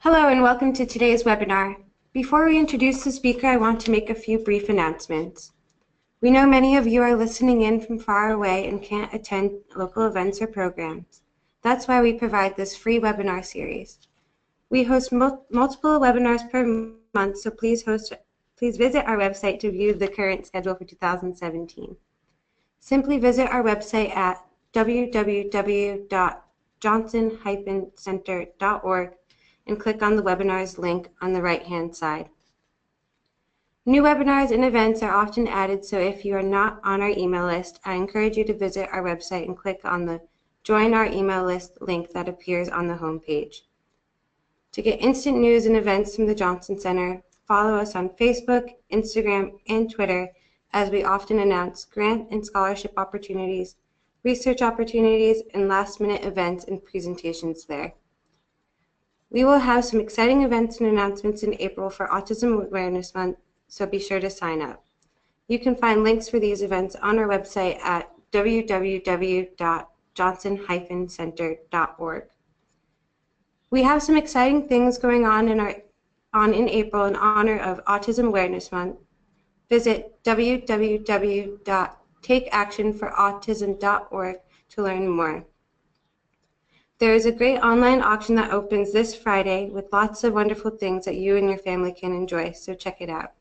Hello and welcome to today's webinar. Before we introduce the speaker, I want to make a few brief announcements. We know many of you are listening in from far away and can't attend local events or programs. That's why we provide this free webinar series. We host multiple webinars per month, so please visit our website to view the current schedule for 2017. Simply visit our website at www.johnson-center.org and click on the webinars link on the right-hand side. New webinars and events are often added, so if you are not on our email list, I encourage you to visit our website and click on the Join Our Email List link that appears on the home page. To get instant news and events from the Johnson Center, follow us on Facebook, Instagram, and Twitter, as we often announce grant and scholarship opportunities, research opportunities, and last-minute events and presentations there. We will have some exciting events and announcements in April for Autism Awareness Month, so be sure to sign up. You can find links for these events on our website at www.johnson-center.org. We have some exciting things going on in April in honor of Autism Awareness Month. Visit www.takeactionforautism.org to learn more. There is a great online auction that opens this Friday with lots of wonderful things that you and your family can enjoy, so check it out.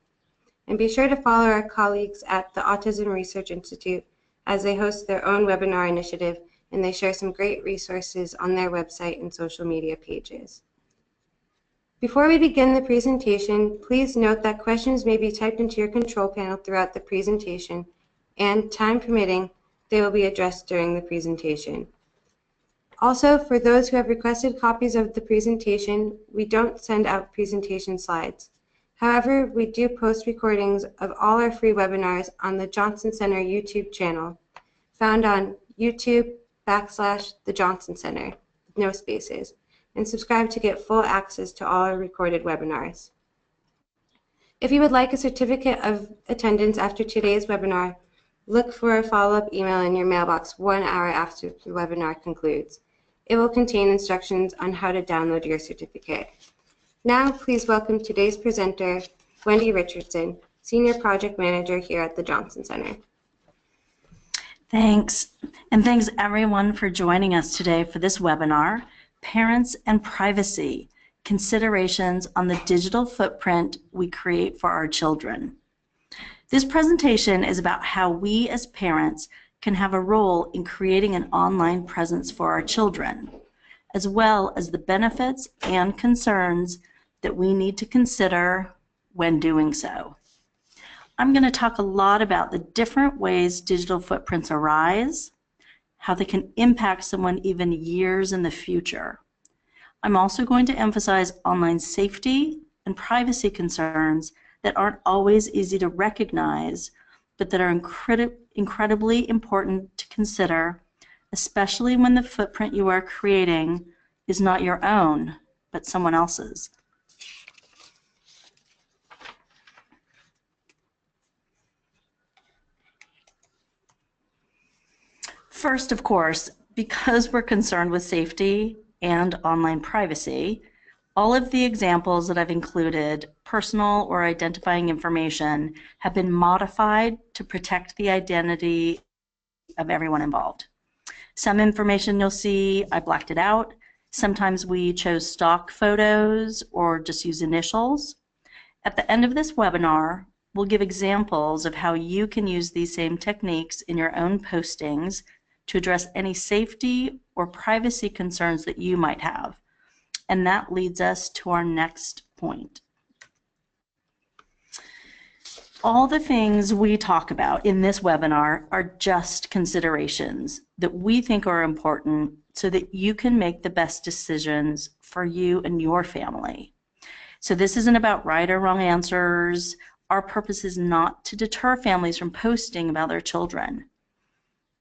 And be sure to follow our colleagues at the Autism Research Institute as they host their own webinar initiative, and they share some great resources on their website and social media pages. Before we begin the presentation, please note that questions may be typed into your control panel throughout the presentation, and time permitting, they will be addressed during the presentation. Also, for those who have requested copies of the presentation, we don't send out presentation slides. However, we do post recordings of all our free webinars on the Johnson Center YouTube channel, found on YouTube/The Johnson Center, with no spaces, and subscribe to get full access to all our recorded webinars. If you would like a certificate of attendance after today's webinar, look for a follow-up email in your mailbox 1 hour after the webinar concludes. It will contain instructions on how to download your certificate. Now, please welcome today's presenter, Wendy Richardson, Senior Project Manager here at the Johnson Center. Thanks, and thanks everyone for joining us today for this webinar, Parents and Privacy, Considerations on the Digital Footprint We Create for Our Children. This presentation is about how we as parents can have a role in creating an online presence for our children, as well as the benefits and concerns that we need to consider when doing so. I'm going to talk a lot about the different ways digital footprints arise, how they can impact someone even years in the future. I'm also going to emphasize online safety and privacy concerns that aren't always easy to recognize, but that are incredibly important to consider, especially when the footprint you are creating is not your own, but someone else's. First, of course, because we're concerned with safety and online privacy, all of the examples that I've included, personal or identifying information, have been modified to protect the identity of everyone involved. Some information you'll see, I blacked it out. Sometimes we chose stock photos or just use initials. At the end of this webinar, we'll give examples of how you can use these same techniques in your own postings to address any safety or privacy concerns that you might have. And that leads us to our next point. All the things we talk about in this webinar are just considerations that we think are important so that you can make the best decisions for you and your family. So this isn't about right or wrong answers. Our purpose is not to deter families from posting about their children.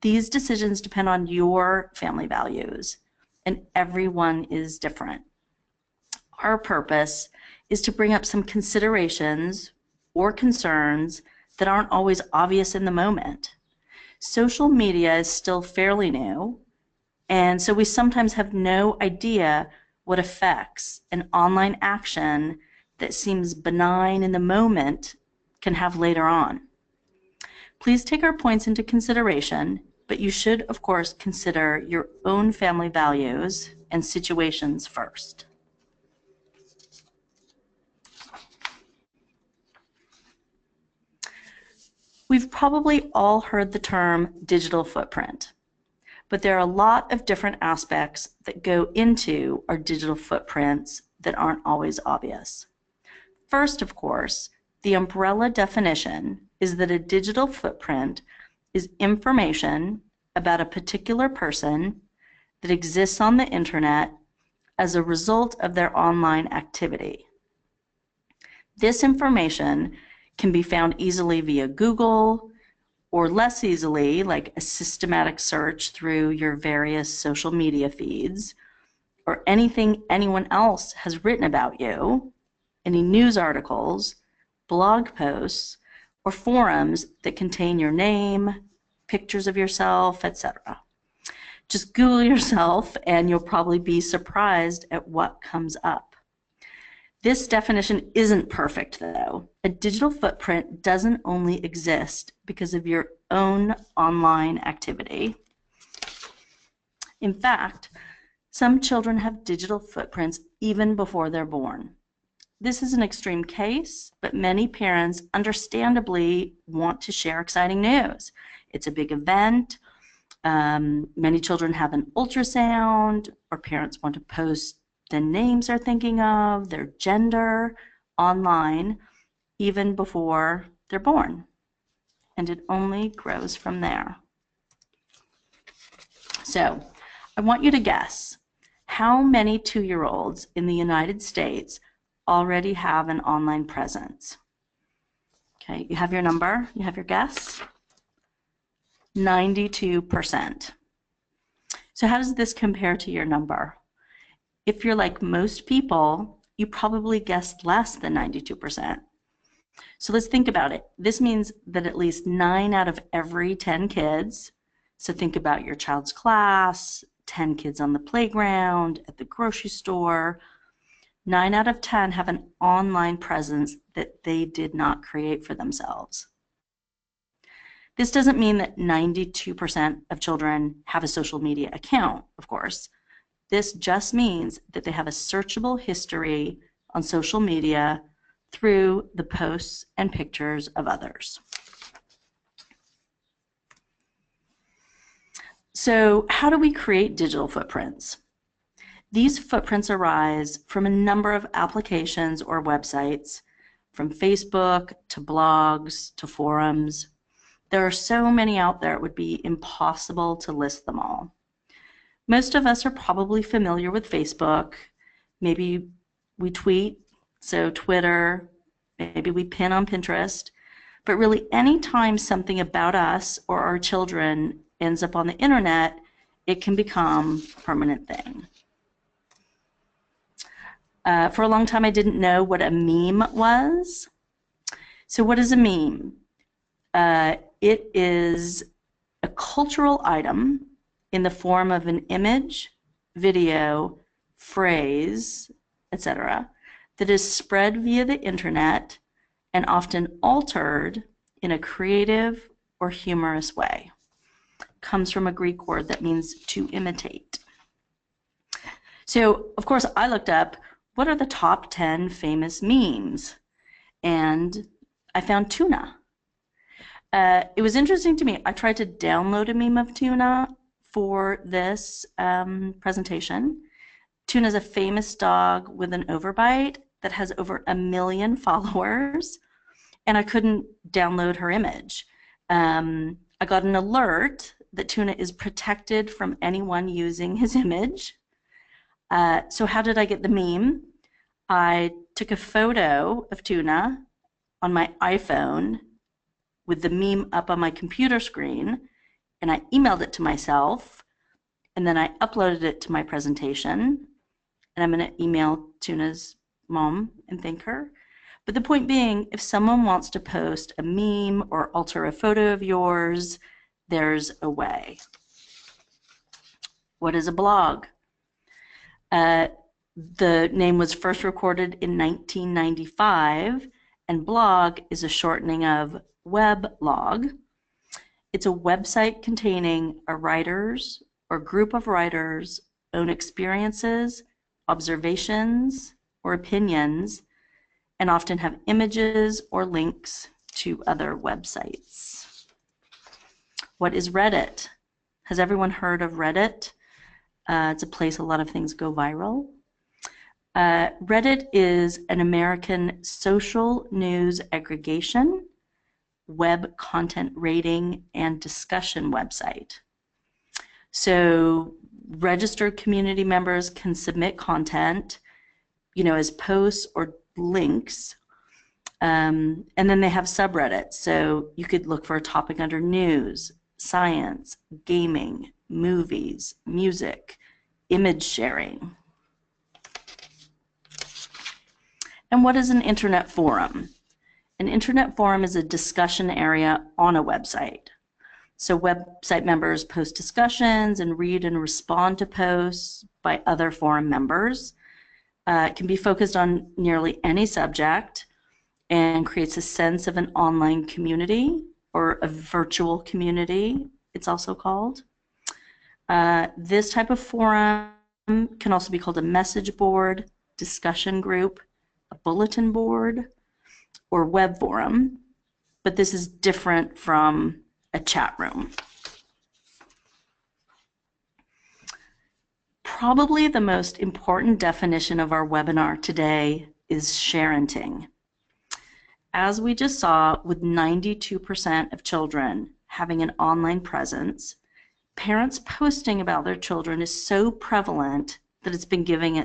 These decisions depend on your family values, and everyone is different. Our purpose is to bring up some considerations or concerns that aren't always obvious in the moment. Social media is still fairly new, And so we sometimes have no idea what effects an online action that seems benign in the moment can have later on. Please take our points into consideration, but you should, of course, consider your own family values and situations first. We've probably all heard the term digital footprint, but there are a lot of different aspects that go into our digital footprints that aren't always obvious. First, of course, the umbrella definition is that a digital footprint is information about a particular person that exists on the internet as a result of their online activity. This information can be found easily via Google, or less easily, like a systematic search through your various social media feeds, or anything anyone else has written about you, any news articles, blog posts, or forums that contain your name, pictures of yourself, etc. Just Google yourself and you'll probably be surprised at what comes up. This definition isn't perfect, though. A digital footprint doesn't only exist because of your own online activity. In fact, some children have digital footprints even before they're born. This is an extreme case, but many parents understandably want to share exciting news. It's a big event. Many children have an ultrasound, or parents want to post the names they're thinking of, their gender, online, even before they're born. And it only grows from there. So, I want you to guess how many 2-year-olds in the United States already have an online presence. Okay, you have your number, you have your guess? 92%. So how does this compare to your number? If you're like most people, you probably guessed less than 92%. So let's think about it. This means that at least 9 out of every 10 kids, so think about your child's class, 10 kids on the playground, at the grocery store, 9 out of 10 have an online presence that they did not create for themselves. This doesn't mean that 92% of children have a social media account, of course. This just means that they have a searchable history on social media through the posts and pictures of others. So how do we create digital footprints? These footprints arise from a number of applications or websites, from Facebook to blogs to forums. There are so many out there it would be impossible to list them all. Most of us are probably familiar with Facebook. Maybe we tweet, so Twitter, maybe we pin on Pinterest, but really anytime something about us or our children ends up on the internet, it can become a permanent thing. For a long time I didn't know what a meme was. So what is a meme? It is a cultural item in the form of an image, video, phrase, etc., that is spread via the internet and often altered in a creative or humorous way. Comes from a Greek word that means to imitate. So, of course, I looked up what are the top 10 famous memes, and I found Tuna. It was interesting to me. I tried to download a meme of Tuna for this presentation. Tuna is a famous dog with an overbite that has over 1 million followers, and I couldn't download her image. I got an alert that Tuna is protected from anyone using his image. So how did I get the meme? I took a photo of Tuna on my iPhone with the meme up on my computer screen, and I emailed it to myself, and then I uploaded it to my presentation, and I'm going to email Tuna's mom and thank her. But the point being, if someone wants to post a meme or alter a photo of yours, there's a way. What is a blog? The name was first recorded in 1995, and blog is a shortening of weblog. It's a website containing a writer's or group of writers' own experiences, observations, or opinions, and often have images or links to other websites. What is Reddit? Has everyone heard of Reddit? It's a place a lot of things go viral. Reddit is an American social news aggregation, web content rating, and discussion website. So registered community members can submit content, as posts or links, and then they have subreddits. So you could look for a topic under news, science, gaming, movies, music, image sharing. And what is an internet forum? An internet forum is a discussion area on a website. So website members post discussions and read and respond to posts by other forum members. It can be focused on nearly any subject and creates a sense of an online community, or a virtual community, it's also called. This type of forum can also be called a message board, discussion group, a bulletin board, or web forum, but this is different from a chat room. Probably the most important definition of our webinar today is Sharon Ting. As we just saw, with 92% of children having an online presence, parents posting about their children is so prevalent that it's been given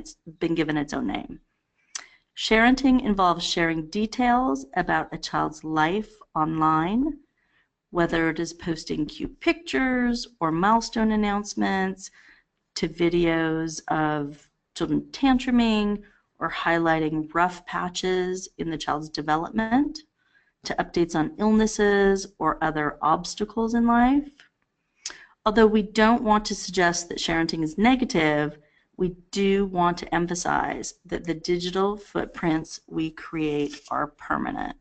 its own name. Sharon Ting involves sharing details about a child's life online, whether it is posting cute pictures or milestone announcements, to videos of children tantruming or highlighting rough patches in the child's development, to updates on illnesses or other obstacles in life. Although we don't want to suggest that Sharon Ting is negative, we do want to emphasize that the digital footprints we create are permanent.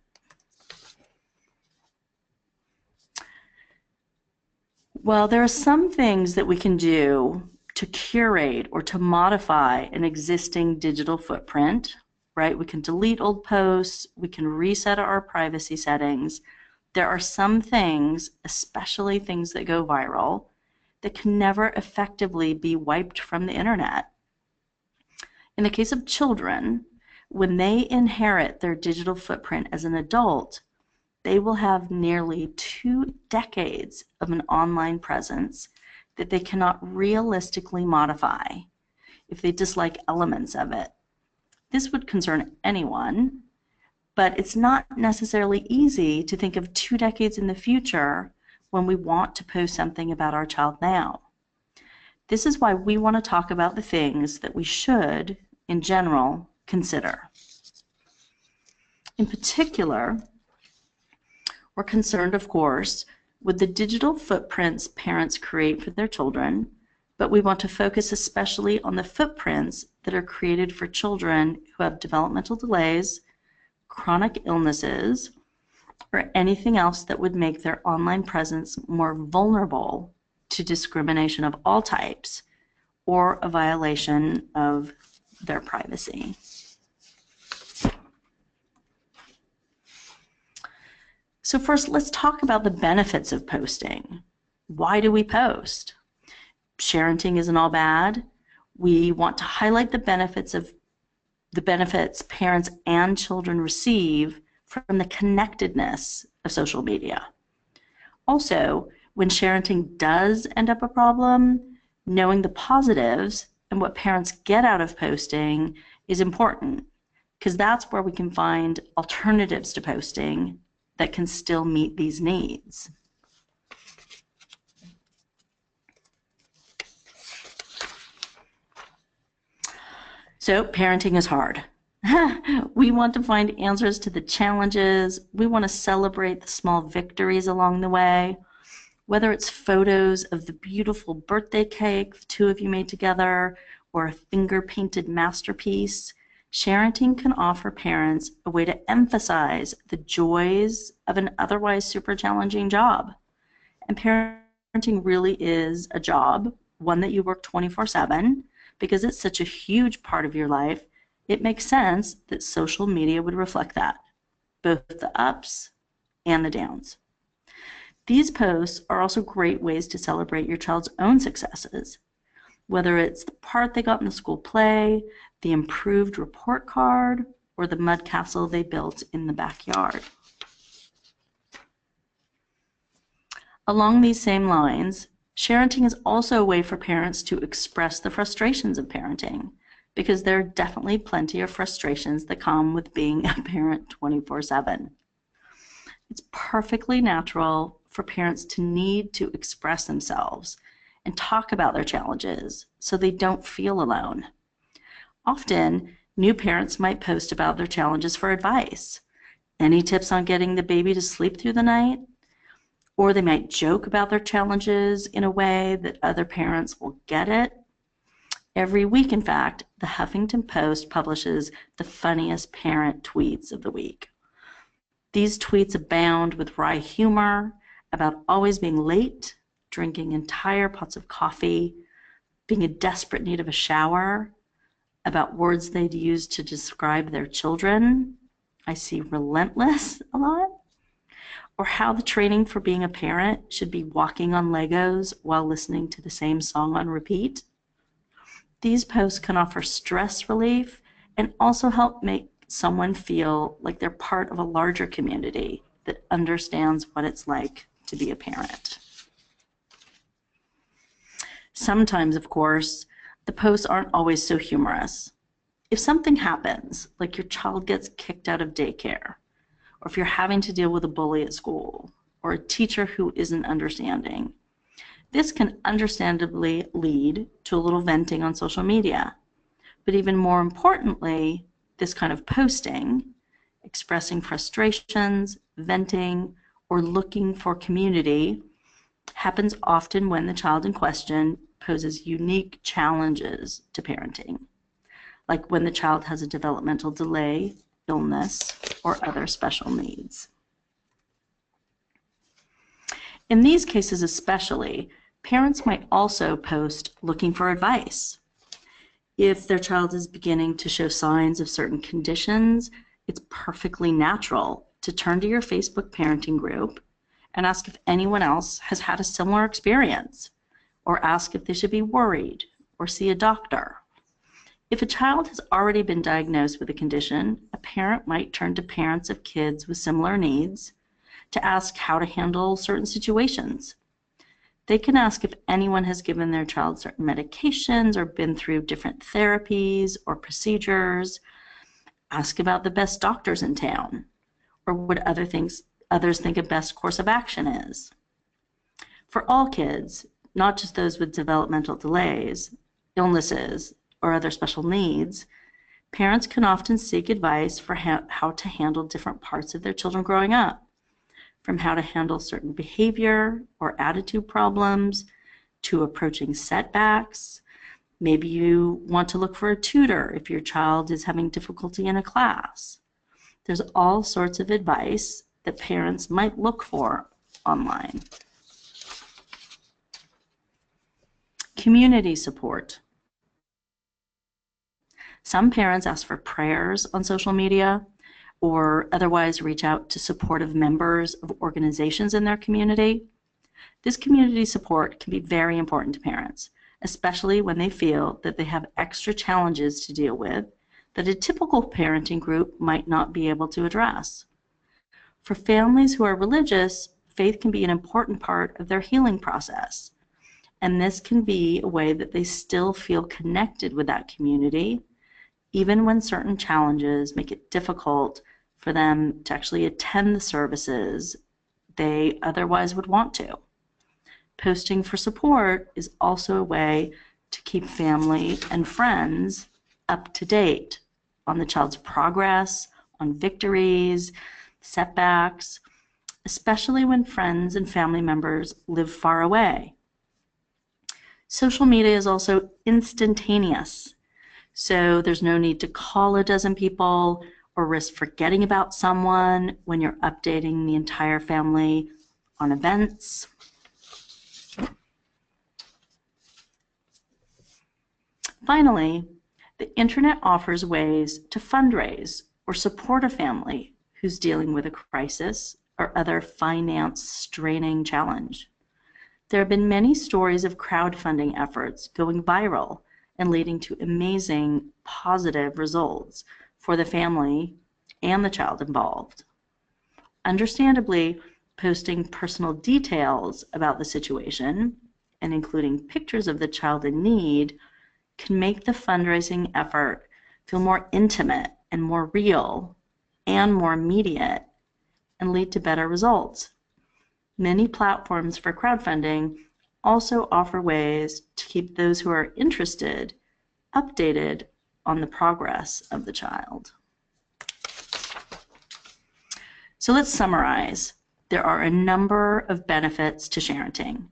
Well, there are some things that we can do to curate or to modify an existing digital footprint, right? We can delete old posts, we can reset our privacy settings. There are some things, especially things that go viral, that can never effectively be wiped from the internet. In the case of children, when they inherit their digital footprint as an adult, they will have nearly 2 decades of an online presence that they cannot realistically modify if they dislike elements of it. This would concern anyone, but it's not necessarily easy to think of 2 decades in the future when we want to post something about our child now. This is why we want to talk about the things that we should, in general, consider. In particular, we're concerned, of course, with the digital footprints parents create for their children, but we want to focus especially on the footprints that are created for children who have developmental delays, chronic illnesses, or anything else that would make their online presence more vulnerable to discrimination of all types or a violation of their privacy. So first, let's talk about the benefits of posting. Why do we post? Sharon Ting isn't all bad. We want to highlight the benefits parents and children receive from the connectedness of social media. Also, when Sharon Ting does end up a problem, knowing the positives and what parents get out of posting is important, because that's where we can find alternatives to posting that can still meet these needs. So parenting is hard. We want to find answers to the challenges. We want to celebrate the small victories along the way. Whether it's photos of the beautiful birthday cake the two of you made together or a finger-painted masterpiece, Sharon Ting can offer parents a way to emphasize the joys of an otherwise super challenging job. And parenting really is a job, one that you work 24/7, because it's such a huge part of your life. It makes sense that social media would reflect that, both the ups and the downs. These posts are also great ways to celebrate your child's own successes, whether it's the part they got in the school play, the improved report card, or the mud castle they built in the backyard. Along these same lines, Sharon Ting is also a way for parents to express the frustrations of parenting, because there are definitely plenty of frustrations that come with being a parent 24/7. It's perfectly natural for parents to need to express themselves and talk about their challenges so they don't feel alone. Often, new parents might post about their challenges for advice. Any tips on getting the baby to sleep through the night? Or they might joke about their challenges in a way that other parents will get it. Every week, in fact, the Huffington Post publishes the funniest parent tweets of the week. These tweets abound with wry humor about always being late, drinking entire pots of coffee, being in desperate need of a shower, about words they'd use to describe their children. I see relentless a lot. Or how the training for being a parent should be walking on Legos while listening to the same song on repeat. These posts can offer stress relief and also help make someone feel like they're part of a larger community that understands what it's like to be a parent. Sometimes, of course, the posts aren't always so humorous. If something happens, like your child gets kicked out of daycare, or if you're having to deal with a bully at school, or a teacher who isn't understanding, this can understandably lead to a little venting on social media. But even more importantly, this kind of posting, expressing frustrations, venting, or looking for community, happens often when the child in question poses unique challenges to parenting, like when the child has a developmental delay, illness, or other special needs. In these cases especially, parents might also post looking for advice. If their child is beginning to show signs of certain conditions, it's perfectly natural to turn to your Facebook parenting group and ask if anyone else has had a similar experience, or ask if they should be worried or see a doctor. If a child has already been diagnosed with a condition, a parent might turn to parents of kids with similar needs to ask how to handle certain situations. They can ask if anyone has given their child certain medications or been through different therapies or procedures, ask about the best doctors in town, or what others think a best course of action is. For all kids, not just those with developmental delays, illnesses, or other special needs, parents can often seek advice for how to handle different parts of their children growing up, from how to handle certain behavior or attitude problems to approaching setbacks. Maybe you want to look for a tutor if your child is having difficulty in a class. There's all sorts of advice that parents might look for online. Community support. Some parents ask for prayers on social media or otherwise reach out to supportive members of organizations in their community. This community support can be very important to parents, especially when they feel that they have extra challenges to deal with that a typical parenting group might not be able to address. For families who are religious, faith can be an important part of their healing process, and this can be a way that they still feel connected with that community, even when certain challenges make it difficult for them to actually attend the services they otherwise would want to. Posting for support is also a way to keep family and friends up to date on the child's progress, on victories, setbacks, especially when friends and family members live far away. Social media is also instantaneous, so there's no need to call a dozen people or risk forgetting about someone when you're updating the entire family on events. Finally, the internet offers ways to fundraise or support a family who's dealing with a crisis or other finance-straining challenge. There have been many stories of crowdfunding efforts going viral and leading to amazing positive results for the family and the child involved. Understandably, posting personal details about the situation and including pictures of the child in need can make the fundraising effort feel more intimate and more real and more immediate and lead to better results. Many platforms for crowdfunding also offer ways to keep those who are interested updated on the progress of the child. So let's summarize. There are a number of benefits to Sharon Ting,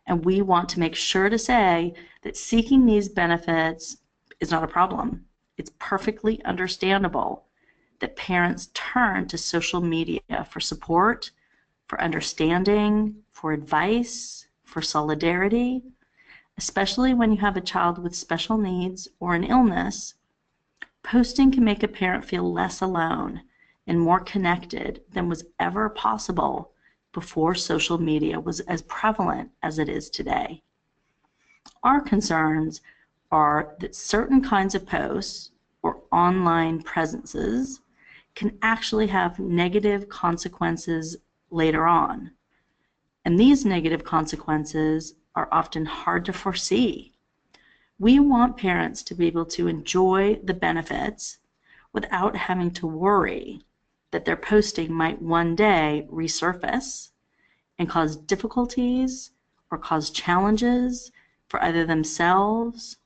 and we want to make sure to say that seeking these benefits is not a problem. It's perfectly understandable that parents turn to social media for support, for understanding, for advice, for solidarity, especially when you have a child with special needs or an illness. Posting can make a parent feel less alone and more connected than was ever possible before social media was as prevalent as it is today. Our concerns are that certain kinds of posts or online presences can actually have negative consequences later on. And these negative consequences are often hard to foresee. We want parents to be able to enjoy the benefits without having to worry that their posting might one day resurface and cause difficulties or cause challenges for either themselves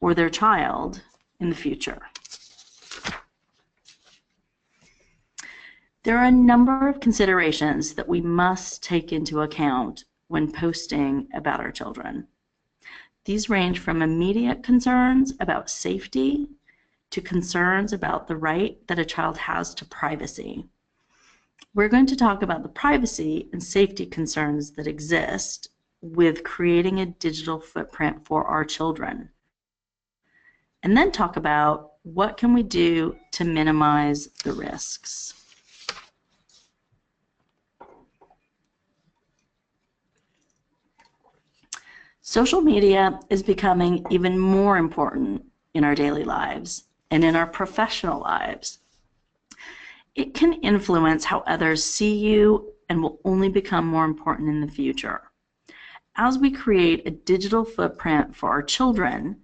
or their child in the future. There are a number of considerations that we must take into account when posting about our children. These range from immediate concerns about safety to concerns about the right that a child has to privacy. We're going to talk about the privacy and safety concerns that exist with creating a digital footprint for our children, and then talk about what can we do to minimize the risks. Social media is becoming even more important in our daily lives and in our professional lives. It can influence how others see you and will only become more important in the future. As we create a digital footprint for our children,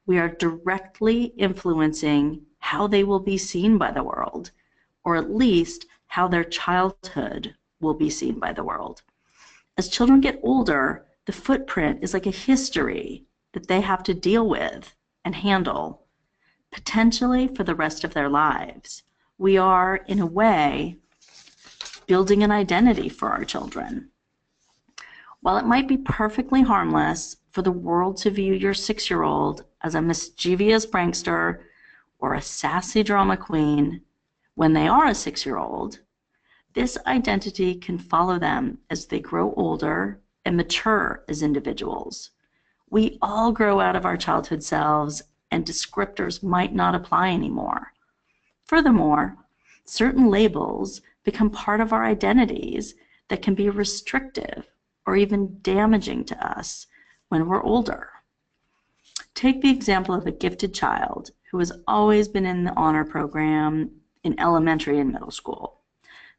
we are directly influencing how they will be seen by the world, or at least how their childhood will be seen by the world. As children get older, the footprint is like a history that they have to deal with and handle, potentially for the rest of their lives. We are, in a way, building an identity for our children. While it might be perfectly harmless for the world to view your 6-year-old as a mischievous prankster or a sassy drama queen when they are a 6-year-old, this identity can follow them as they grow older and mature as individuals. We all grow out of our childhood selves, and descriptors might not apply anymore. Furthermore, certain labels become part of our identities that can be restrictive or even damaging to us when we're older. Take the example of a gifted child who has always been in the honor program in elementary and middle school.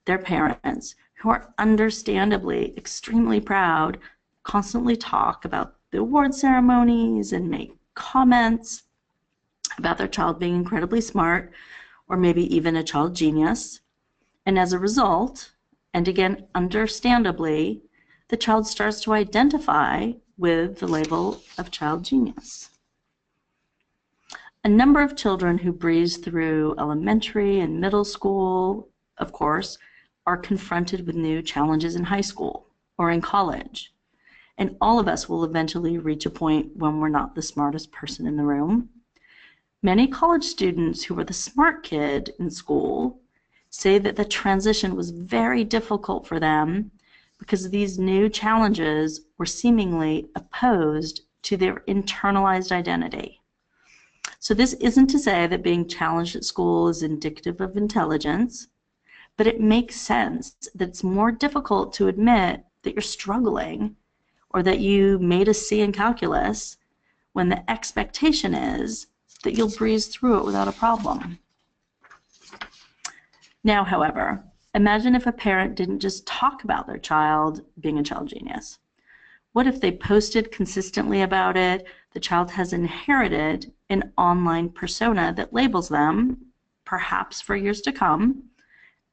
Their parents, who are understandably extremely proud, constantly talk about the award ceremonies and make comments about their child being incredibly smart or maybe even a child genius. And as a result, and again understandably, the child starts to identify with the label of child genius. A number of children who breeze through elementary and middle school, of course, are confronted with new challenges in high school or in college. And all of us will eventually reach a point when we're not the smartest person in the room. Many college students who were the smart kid in school say that the transition was very difficult for them because these new challenges were seemingly opposed to their internalized identity. So this isn't to say that being challenged at school is indicative of intelligence, but it makes sense that it's more difficult to admit that you're struggling or that you made a C in calculus when the expectation is that you'll breeze through it without a problem. Now, however, imagine if a parent didn't just talk about their child being a child genius. What if they posted consistently about it? The child has inherited an online persona that labels them, perhaps for years to come,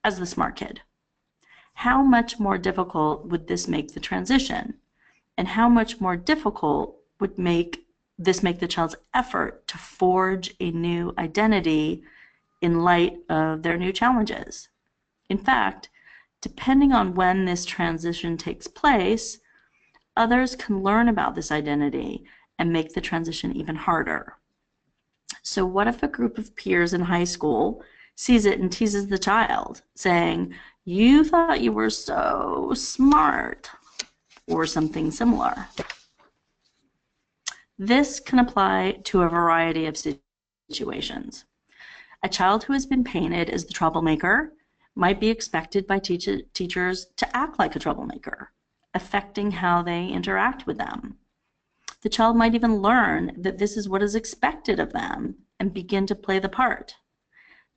as the smart kid. How much more difficult would this make the transition? And how much more difficult would this make the child's effort to forge a new identity in light of their new challenges? In fact, depending on when this transition takes place, others can learn about this identity and make the transition even harder. So what if a group of peers in high school sees it and teases the child, saying, "You thought you were so smart," or something similar? This can apply to a variety of situations. A child who has been painted as the troublemaker might be expected by teachers to act like a troublemaker, affecting how they interact with them. The child might even learn that this is what is expected of them and begin to play the part.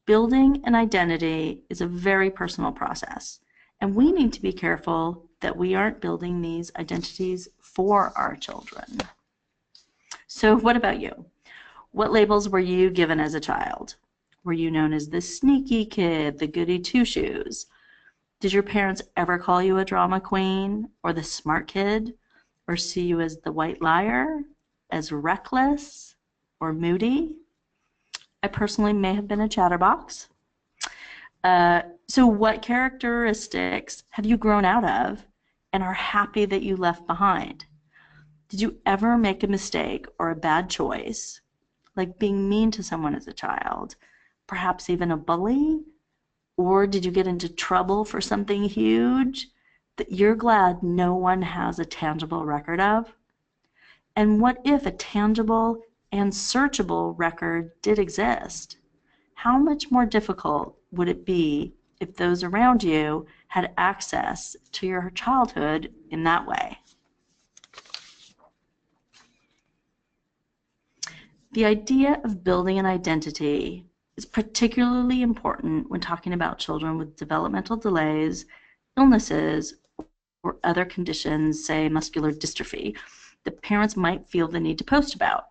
Building an identity is a very personal process, and we need to be careful that we aren't building these identities for our children. So what about you? What labels were you given as a child? Were you known as the sneaky kid, the goody two-shoes? Did your parents ever call you a drama queen or the smart kid, or see you as the white liar, as reckless or moody? I personally may have been a chatterbox. So what characteristics have you grown out of and are happy that you left behind? Did you ever make a mistake or a bad choice, like being mean to someone as a child, perhaps even a bully? Or did you get into trouble for something huge that you're glad no one has a tangible record of? And what if a tangible and searchable record did exist? How much more difficult would it be if those around you had access to your childhood in that way? The idea of building an identity is particularly important when talking about children with developmental delays, illnesses, or other conditions, say muscular dystrophy, that parents might feel the need to post about.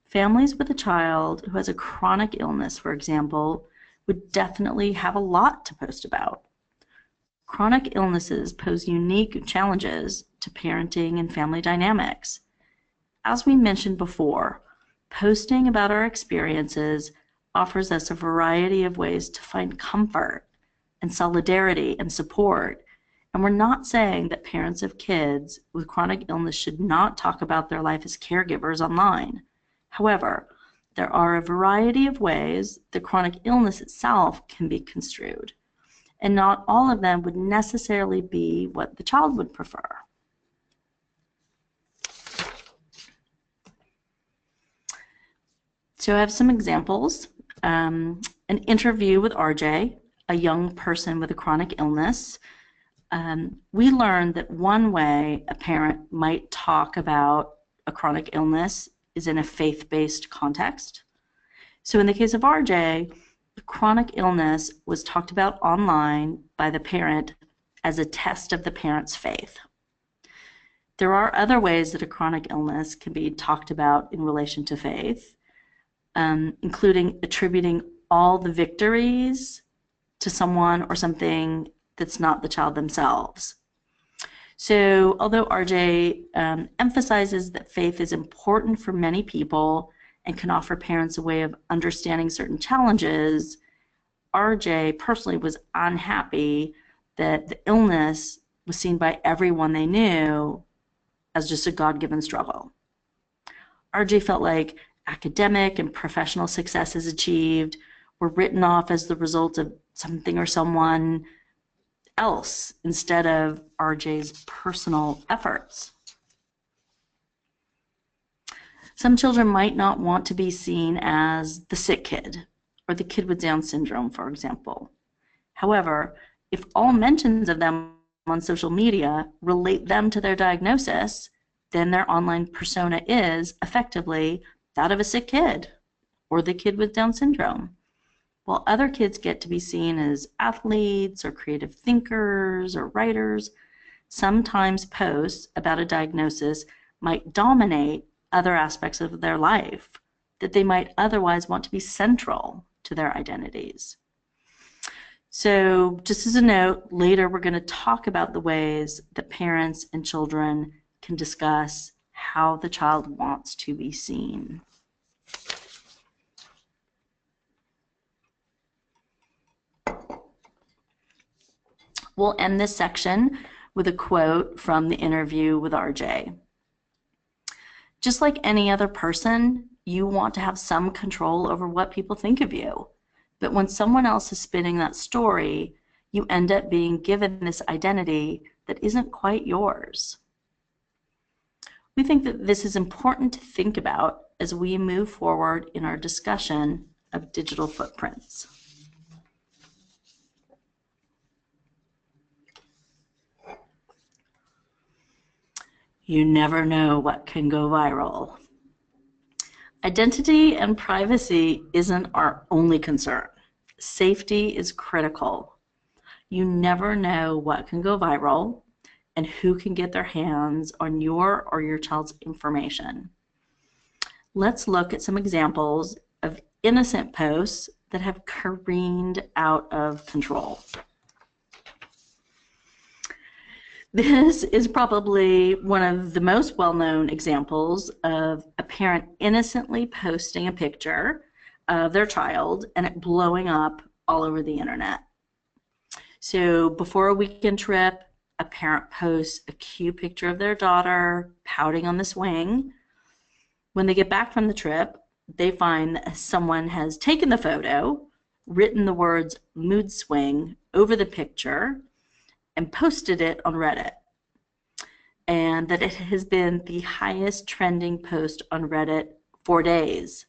Families with a child who has a chronic illness, for example, would definitely have a lot to post about. Chronic illnesses pose unique challenges to parenting and family dynamics. As we mentioned before, posting about our experiences offers us a variety of ways to find comfort and solidarity and support. And we're not saying that parents of kids with chronic illness should not talk about their life as caregivers online. However, there are a variety of ways that chronic illness itself can be construed, and not all of them would necessarily be what the child would prefer. So I have some examples. An interview with RJ, a young person with a chronic illness. We learned that one way a parent might talk about a chronic illness is in a faith-based context. So in the case of RJ, the chronic illness was talked about online by the parent as a test of the parent's faith. There are other ways that a chronic illness can be talked about in relation to faith, including attributing all the victories to someone or something that's not the child themselves. So although RJ emphasizes that faith is important for many people and can offer parents a way of understanding certain challenges, RJ personally was unhappy that the illness was seen by everyone they knew as just a God-given struggle. RJ felt like academic and professional successes achieved were written off as the result of something or someone else instead of RJ's personal efforts. Some children might not want to be seen as the sick kid or the kid with Down syndrome, for example. However, if all mentions of them on social media relate them to their diagnosis, then their online persona is effectively that of a sick kid or the kid with Down syndrome, while other kids get to be seen as athletes or creative thinkers or writers. Sometimes posts about a diagnosis might dominate other aspects of their life that they might otherwise want to be central to their identities. So just as a note, later we're going to talk about the ways that parents and children can discuss how the child wants to be seen. We'll end this section with a quote from the interview with RJ. Just like any other person, you want to have some control over what people think of you. But when someone else is spinning that story, you end up being given this identity that isn't quite yours. We think that this is important to think about as we move forward in our discussion of digital footprints. You never know what can go viral. Identity and privacy isn't our only concern. Safety is critical. You never know what can go viral and who can get their hands on your or your child's information. Let's look at some examples of innocent posts that have careened out of control. This is probably one of the most well-known examples of a parent innocently posting a picture of their child and it blowing up all over the internet. So before a weekend trip, a parent posts a cute picture of their daughter pouting on the swing. When they get back from the trip, they find that someone has taken the photo, written the words "mood swing" over the picture, and posted it on Reddit, and that it has been the highest trending post on Reddit for days.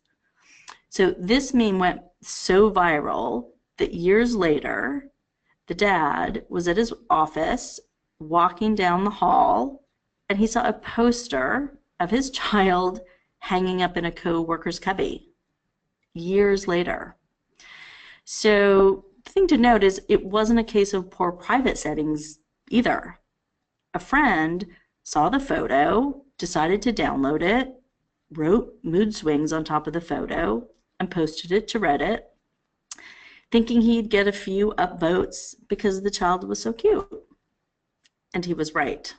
So this meme went so viral that years later, the dad was at his office walking down the hall, and he saw a poster of his child hanging up in a co-worker's cubby years later. So the thing to note is it wasn't a case of poor private settings either. A friend saw the photo, decided to download it, wrote mood swings on top of the photo, and posted it to Reddit, thinking he'd get a few upvotes because the child was so cute. And he was right.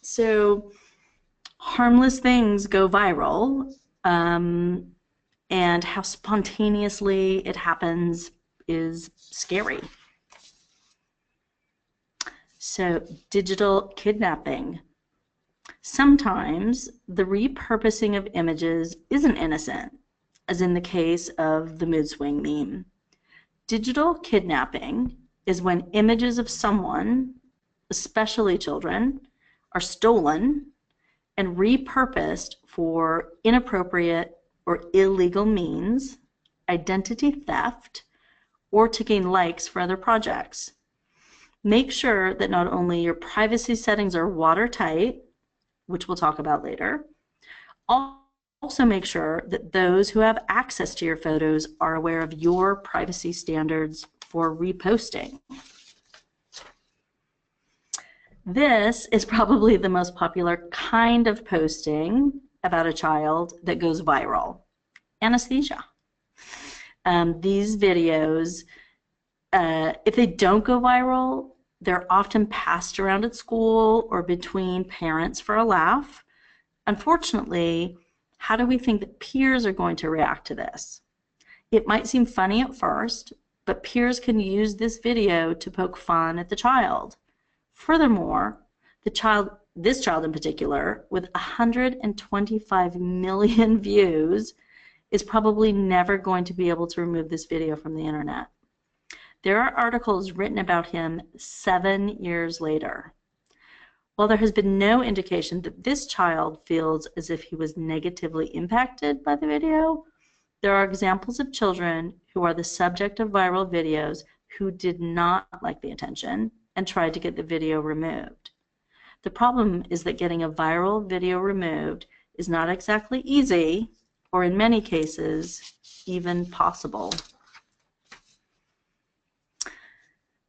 So harmless things go viral, and how spontaneously it happens is scary. So digital kidnapping. Sometimes the repurposing of images isn't innocent, as in the case of the mood swing meme. Digital kidnapping is when images of someone, especially children, are stolen and repurposed for inappropriate or illegal means, identity theft, or to gain likes for other projects. Make sure that not only your privacy settings are watertight, which we'll talk about later, also make sure that those who have access to your photos are aware of your privacy standards for reposting. This is probably the most popular kind of posting about a child that goes viral. Anesthesia. These videos, if they don't go viral, they're often passed around at school or between parents for a laugh. Unfortunately, how do we think that peers are going to react to this? It might seem funny at first, but peers can use this video to poke fun at the child. Furthermore, this child in particular, with 125 million views, is probably never going to be able to remove this video from the internet. There are articles written about him 7 years later. While there has been no indication that this child feels as if he was negatively impacted by the video, there are examples of children who are the subject of viral videos who did not like the attention and tried to get the video removed. The problem is that getting a viral video removed is not exactly easy, or in many cases, even possible.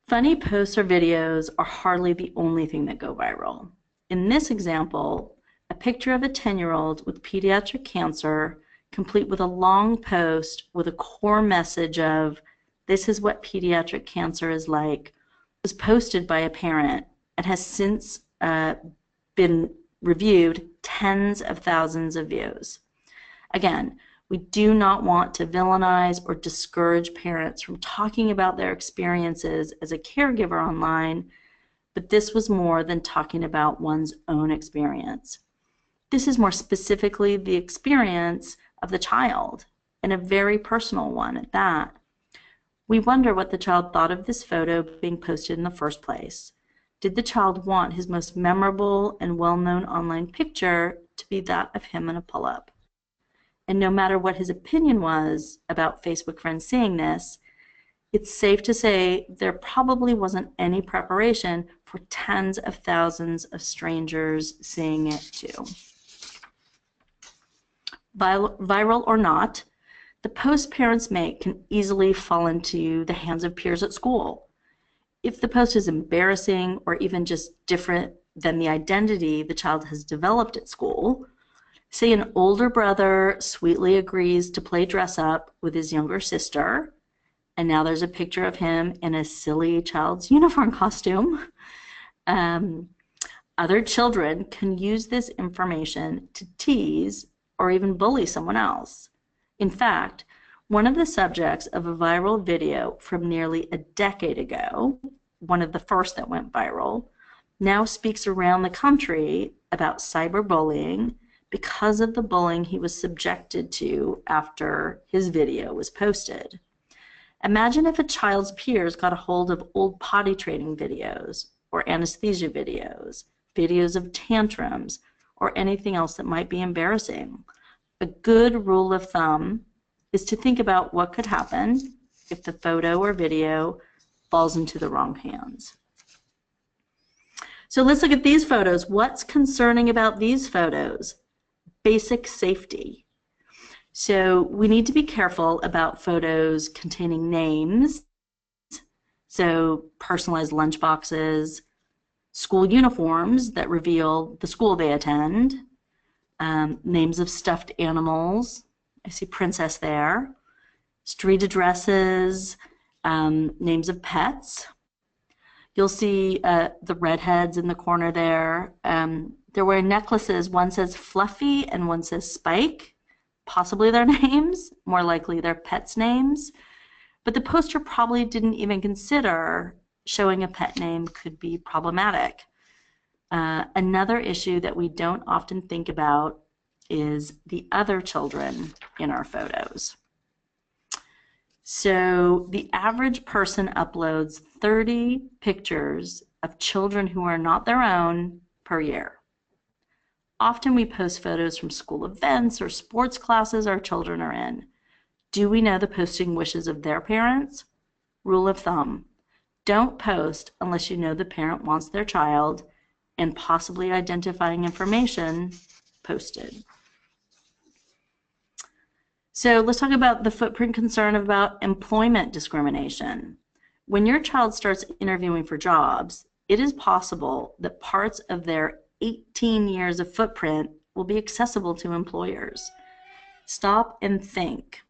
Funny posts or videos are hardly the only thing that go viral. In this example, a picture of a 10-year-old with pediatric cancer, complete with a long post with a core message of, "This is what pediatric cancer is like," was posted by a parent and has since been reviewed tens of thousands of views. Again, we do not want to villainize or discourage parents from talking about their experiences as a caregiver online, but this was more than talking about one's own experience. This is more specifically the experience of the child, and a very personal one at that. We wonder what the child thought of this photo being posted in the first place. Did the child want his most memorable and well-known online picture to be that of him in a pull-up? And no matter what his opinion was about Facebook friends seeing this, it's safe to say there probably wasn't any preparation for tens of thousands of strangers seeing it too. Viral or not, the posts parents make can easily fall into the hands of peers at school. If the post is embarrassing or even just different than the identity the child has developed at school, say an older brother sweetly agrees to play dress up with his younger sister, and now there's a picture of him in a silly child's uniform costume. Other children can use this information to tease or even bully someone else. In fact, one of the subjects of a viral video from nearly a decade ago, one of the first that went viral, now speaks around the country about cyberbullying because of the bullying he was subjected to after his video was posted. Imagine if a child's peers got a hold of old potty training videos, or anesthesia videos, videos of tantrums, or anything else that might be embarrassing. A good rule of thumb is to think about what could happen if the photo or video falls into the wrong hands. So let's look at these photos. What's concerning about these photos? Basic safety. So we need to be careful about photos containing names, so personalized lunch boxes, school uniforms that reveal the school they attend, names of stuffed animals. I see princess there. Street addresses, names of pets. You'll see the redheads in the corner there. They're wearing necklaces. One says Fluffy and one says Spike. Possibly their names, more likely their pets' names. But the poster probably didn't even consider showing a pet name could be problematic. Another issue that we don't often think about is the other children in our photos. So the average person uploads 30 pictures of children who are not their own per year. Often we post photos from school events or sports classes our children are in. Do we know the posting wishes of their parents? Rule of thumb: don't post unless you know the parent wants their child and possibly identifying information posted. So let's talk about the footprint concern about employment discrimination. When your child starts interviewing for jobs, it is possible that parts of their 18 years of footprint will be accessible to employers. Stop and think.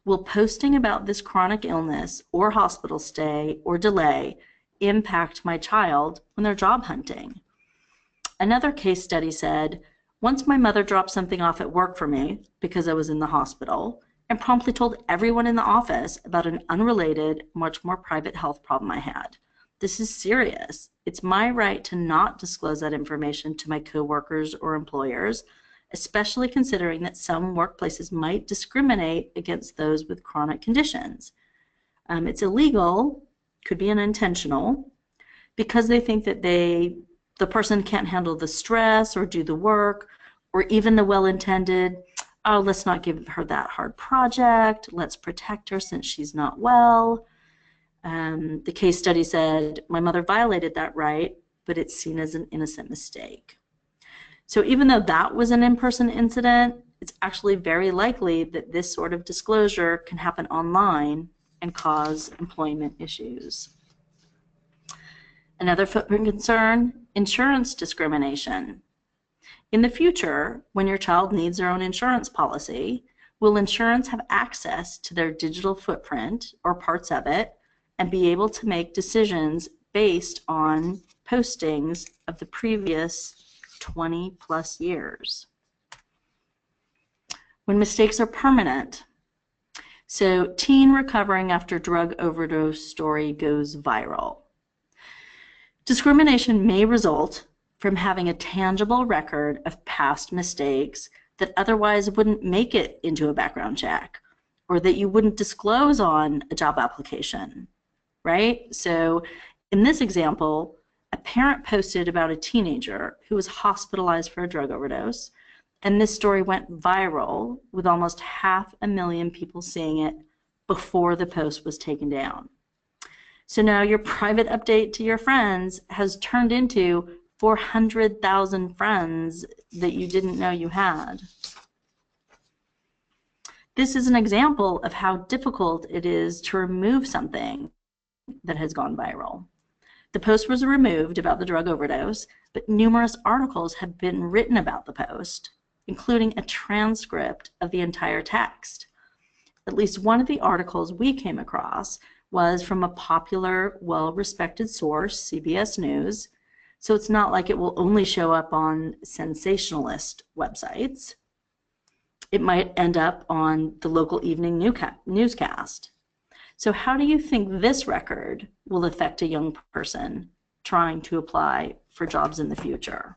Will posting about this chronic illness or hospital stay or delay impact my child when they're job hunting? Another case study said, once my mother dropped something off at work for me because I was in the hospital, and promptly told everyone in the office about an unrelated, much more private health problem I had. This is serious. It's my right to not disclose that information to my coworkers or employers, especially considering that some workplaces might discriminate against those with chronic conditions. It's illegal, could be unintentional, because they think that the person can't handle the stress or do the work, or even the well-intended, oh, let's not give her that hard project, let's protect her since she's not well. The case study said, my mother violated that right, but it's seen as an innocent mistake. So even though that was an in-person incident, it's actually very likely that this sort of disclosure can happen online and cause employment issues. Another footprint concern, insurance discrimination. In the future, when your child needs their own insurance policy, will insurance have access to their digital footprint or parts of it and be able to make decisions based on postings of the previous 20 plus years? When mistakes are permanent. So, teen recovering after drug overdose story goes viral. Discrimination may result from having a tangible record of past mistakes that otherwise wouldn't make it into a background check, or that you wouldn't disclose on a job application, right? So in this example, a parent posted about a teenager who was hospitalized for a drug overdose, and this story went viral with almost 500,000 people seeing it before the post was taken down. So now your private update to your friends has turned into 400,000 friends that you didn't know you had. This is an example of how difficult it is to remove something that has gone viral. The post was removed about the drug overdose, but numerous articles have been written about the post, including a transcript of the entire text. At least one of the articles we came across was from a popular, well-respected source, CBS News, so it's not like it will only show up on sensationalist websites. It might end up on the local evening newscast. So how do you think this record will affect a young person trying to apply for jobs in the future?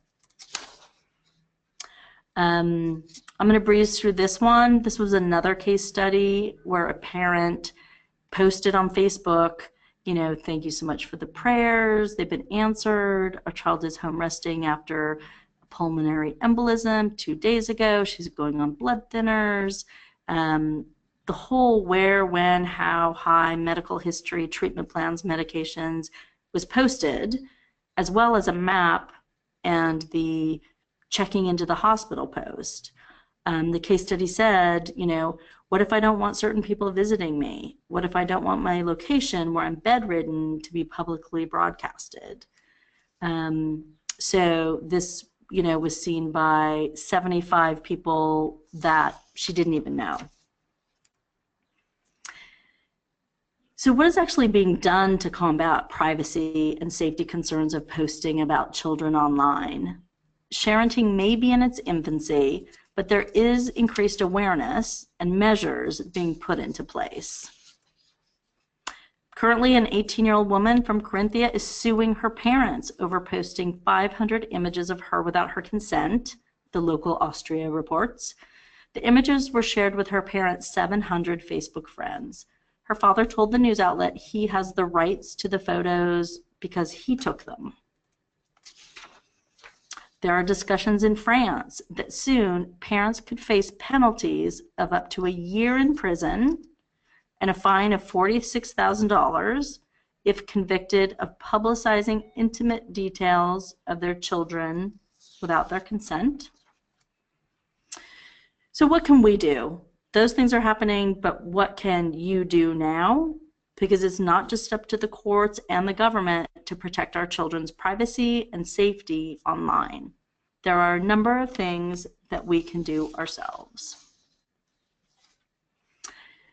I'm going to breeze through this one. This was another case study where a parent posted on Facebook, you know, thank you so much for the prayers. They've been answered. Our child is home resting after a pulmonary embolism 2 days ago. She's going on blood thinners. The whole where, when, how, high, medical history, treatment plans, medications was posted, as well as a map and the checking into the hospital post. The case study said, you know, what if I don't want certain people visiting me? What if I don't want my location where I'm bedridden to be publicly broadcasted? So this, you know, was seen by 75 people that she didn't even know. So what is actually being done to combat privacy and safety concerns of posting about children online? Sharon Ting may be in its infancy, but there is increased awareness and measures being put into place. Currently, an 18-year-old woman from Corinthia is suing her parents over posting 500 images of her without her consent, the local Austria reports. The images were shared with her parents' 700 Facebook friends. Her father told the news outlet he has the rights to the photos because he took them. There are discussions in France that soon parents could face penalties of up to a year in prison and a fine of $46,000 if convicted of publicizing intimate details of their children without their consent. So what can we do? Those things are happening, but what can you do now? Because it's not just up to the courts and the government to protect our children's privacy and safety online. There are a number of things that we can do ourselves.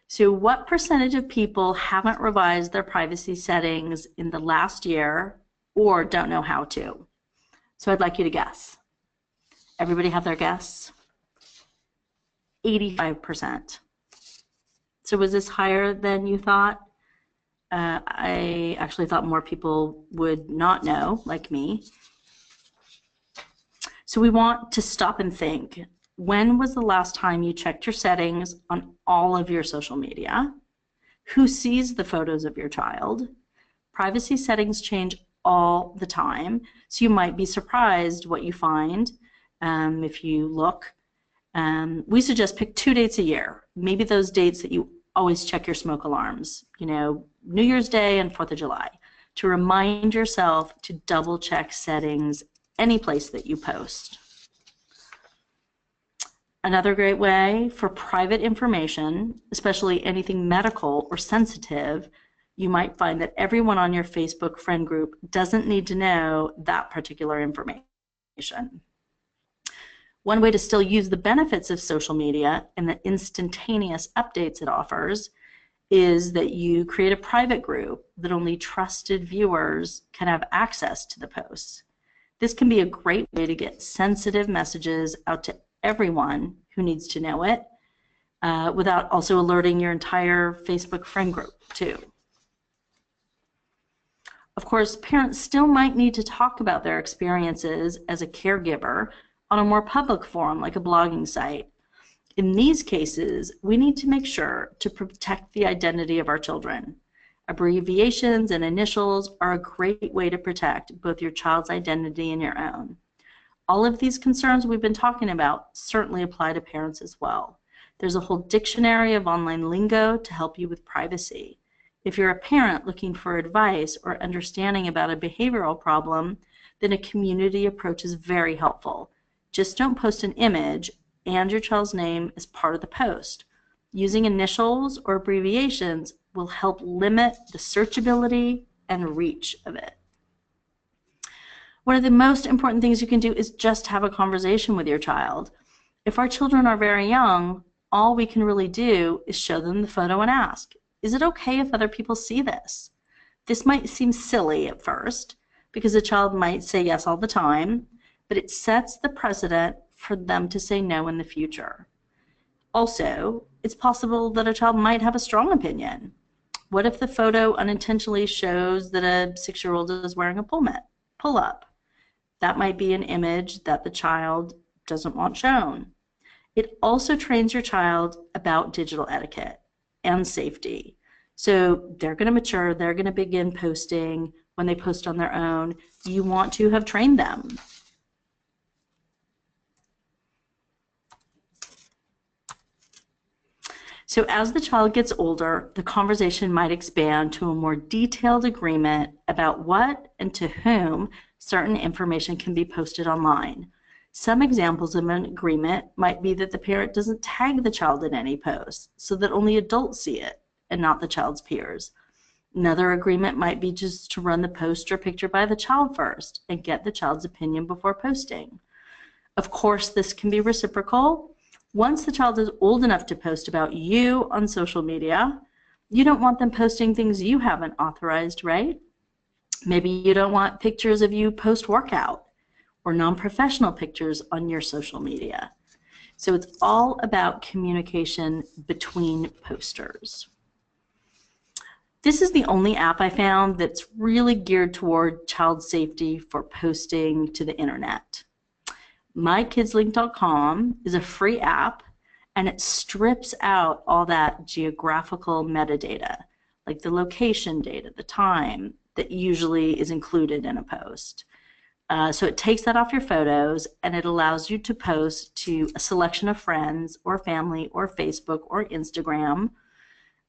So what percentage of people haven't revised their privacy settings in the last year or don't know how to? So I'd like you to guess. Everybody have their guess? 85%. So was this higher than you thought? I actually thought more people would not know, like me. So we want to stop and think, when was the last time you checked your settings on all of your social media? Who sees the photos of your child? Privacy settings change all the time, so you might be surprised what you find if you look. We suggest pick 2 dates a year, maybe those dates that you always check your smoke alarms, you know, New Year's Day and 4th of July, to remind yourself to double check settings any place that you post. Another great way for private information, especially anything medical or sensitive, you might find that everyone on your Facebook friend group doesn't need to know that particular information. One way to still use the benefits of social media and the instantaneous updates it offers is that you create a private group that only trusted viewers can have access to the posts. This can be a great way to get sensitive messages out to everyone who needs to know it, without also alerting your entire Facebook friend group too. Of course, parents still might need to talk about their experiences as a caregiver on a more public forum like a blogging site. In these cases, we need to make sure to protect the identity of our children. Abbreviations and initials are a great way to protect both your child's identity and your own. All of these concerns we've been talking about certainly apply to parents as well. There's a whole dictionary of online lingo to help you with privacy. If you're a parent looking for advice or understanding about a behavioral problem, then a community approach is very helpful. Just don't post an image and your child's name as part of the post. Using initials or abbreviations will help limit the searchability and reach of it. One of the most important things you can do is just have a conversation with your child. If our children are very young, all we can really do is show them the photo and ask, is it okay if other people see this? This might seem silly at first because a child might say yes all the time, but it sets the precedent for them to say no in the future. Also, it's possible that a child might have a strong opinion. What if the photo unintentionally shows that a 6-year-old is wearing a pull-up? That might be an image that the child doesn't want shown. It also trains your child about digital etiquette and safety. So they're going to mature, they're going to begin posting. When they post on their own, you want to have trained them. So as the child gets older, the conversation might expand to a more detailed agreement about what and to whom certain information can be posted online. Some examples of an agreement might be that the parent doesn't tag the child in any post so that only adults see it and not the child's peers. Another agreement might be just to run the post or picture by the child first and get the child's opinion before posting. Of course, this can be reciprocal. Once the child is old enough to post about you on social media, you don't want them posting things you haven't authorized, right? Maybe you don't want pictures of you post-workout or non-professional pictures on your social media. So it's all about communication between posters. This is the only app I found that's really geared toward child safety for posting to the internet. MyKidsLink.com is a free app, and it strips out all that geographical metadata, like the location data, the time, that usually is included in a post. So it takes that off your photos, and it allows you to post to a selection of friends or family or Facebook or Instagram.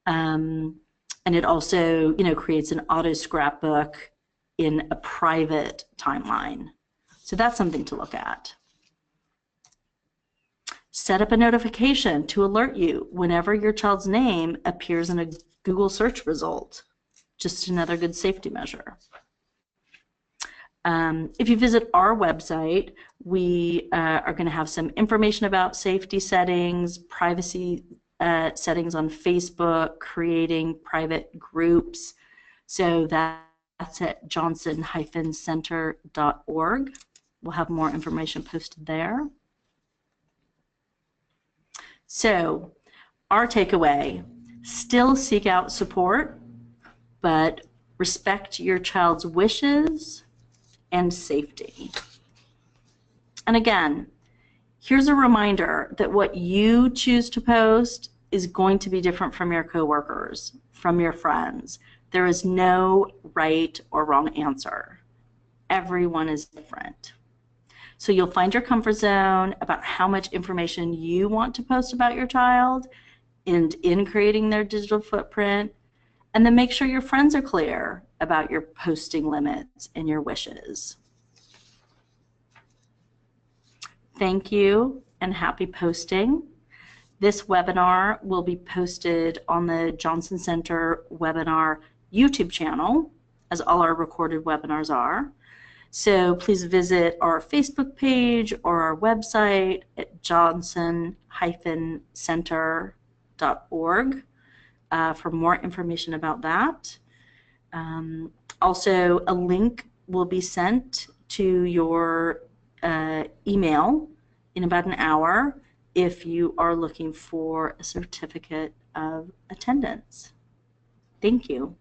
And it also, creates an auto scrapbook in a private timeline. So that's something to look at. Set up a notification to alert you whenever your child's name appears in a Google search result. Just another good safety measure. If you visit our website, we are going to have some information about safety settings, privacy settings on Facebook, creating private groups. So that's at johnson-center.org. We'll have more information posted there. So our takeaway, Still seek out support, but respect your child's wishes and safety. And again, here's a reminder that what you choose to post is going to be different from your coworkers, from your friends. There is no right or wrong answer. Everyone is different. So you'll find your comfort zone about how much information you want to post about your child and in creating their digital footprint, and then make sure your friends are clear about your posting limits and your wishes. Thank you and happy posting. This webinar will be posted on the Johnson Center webinar YouTube channel, as all our recorded webinars are. So please visit our Facebook page or our website at johnson-center.org for more information about that. Also, a link will be sent to your email in about an hour if you are looking for a certificate of attendance. Thank you.